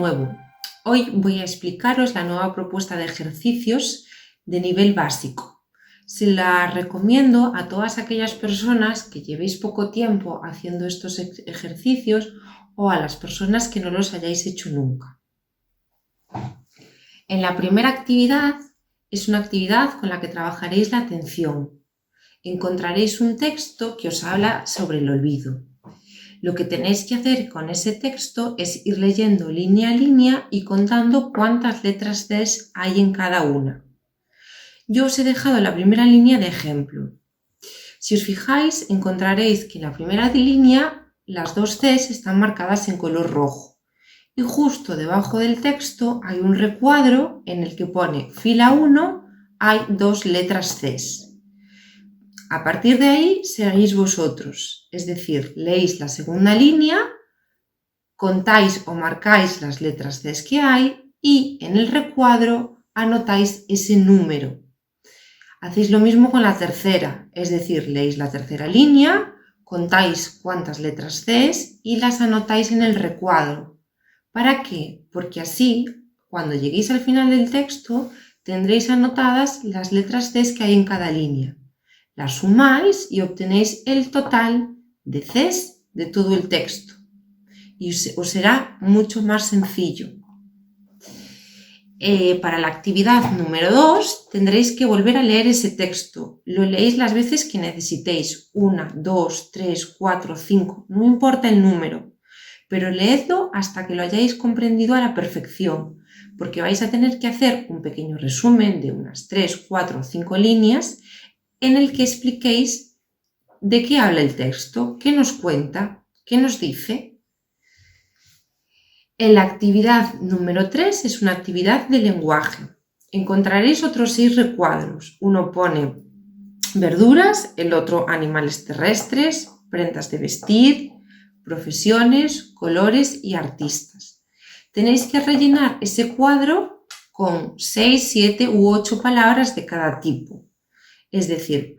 nuevo. Hoy voy a explicaros la nueva propuesta de ejercicios de nivel básico. Se la recomiendo a todas aquellas personas que llevéis poco tiempo haciendo estos ejercicios o a las personas que no los hayáis hecho nunca. En la primera actividad es una actividad con la que trabajaréis la atención. Encontraréis un texto que os habla sobre el olvido. Lo que tenéis que hacer con ese texto es ir leyendo línea a línea y contando cuántas letras Cs hay en cada una. Yo os he dejado la primera línea de ejemplo. Si os fijáis, encontraréis que en la primera línea las dos Cs están marcadas en color rojo. Y justo debajo del texto hay un recuadro en el que pone fila 1, hay dos letras Cs. A partir de ahí seguís vosotros, es decir, leéis la segunda línea, contáis o marcáis las letras Cs que hay y en el recuadro anotáis ese número. Hacéis lo mismo con la tercera, es decir, leéis la tercera línea, contáis cuántas letras Cs y las anotáis en el recuadro. ¿Para qué? Porque así, cuando lleguéis al final del texto, tendréis anotadas las letras Cs que hay en cada línea. Las sumáis y obtenéis el total de Cs de todo el texto y os será mucho más sencillo. Para la actividad número 2 tendréis que volver a leer ese texto. Lo leéis las veces que necesitéis, 1, 2, 3, 4, 5, no importa el número, pero leedlo hasta que lo hayáis comprendido a la perfección, porque vais a tener que hacer un pequeño resumen de unas 3, 4 o 5 líneas en el que expliquéis de qué habla el texto, qué nos cuenta, qué nos dice. En la actividad número 3 es una actividad de lenguaje. Encontraréis otros 6 recuadros. Uno pone verduras, el otro animales terrestres, prendas de vestir, profesiones, colores y artistas. Tenéis que rellenar ese cuadro con 6, 7 u 8 palabras de cada tipo. Es decir,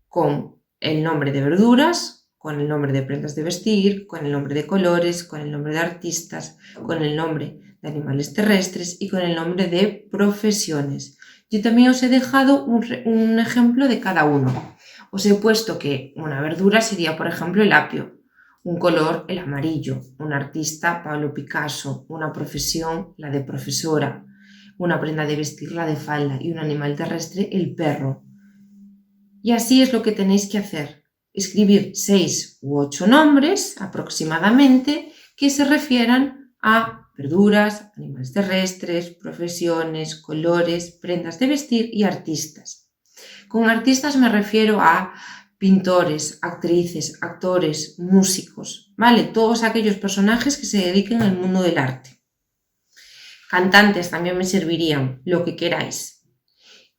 con el nombre de verduras, con el nombre de prendas de vestir, con el nombre de colores, con el nombre de artistas, con el nombre de animales terrestres y con el nombre de profesiones. Yo también os he dejado un ejemplo de cada uno. Os he puesto que una verdura sería, por ejemplo, el apio, un color, el amarillo, un artista, Pablo Picasso, una profesión, la de profesora, una prenda de vestir, la de falda y un animal terrestre, el perro. Y así es lo que tenéis que hacer, escribir 6 u 8 nombres aproximadamente que se refieran a verduras, animales terrestres, profesiones, colores, prendas de vestir y artistas. Con artistas me refiero a pintores, actrices, actores, músicos, ¿vale? Todos aquellos personajes que se dediquen al mundo del arte. Cantantes también me servirían, lo que queráis.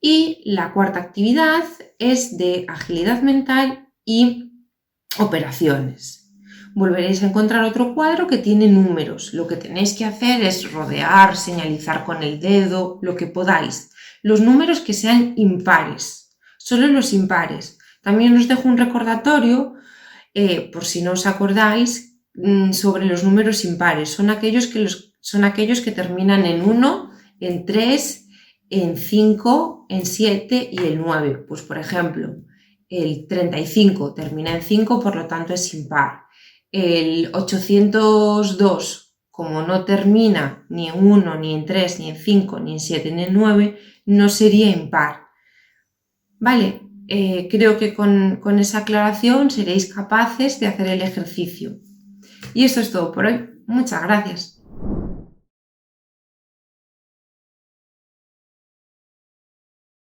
Y la cuarta actividad es de agilidad mental y operaciones. Volveréis a encontrar otro cuadro que tiene números. Lo que tenéis que hacer es rodear, señalizar con el dedo, lo que podáis. Los números que sean impares, solo los impares. También os dejo un recordatorio, por si no os acordáis, sobre los números impares. Son aquellos que terminan en 1, en 3, en 5, en 7 y el 9. Pues por ejemplo, el 35 termina en 5, por lo tanto es impar. El 802, como no termina ni en 1, ni en 3, ni en 5, ni en 7, ni en 9, no sería impar. Vale, creo que con esa aclaración seréis capaces de hacer el ejercicio. Y eso es todo por hoy. Muchas gracias.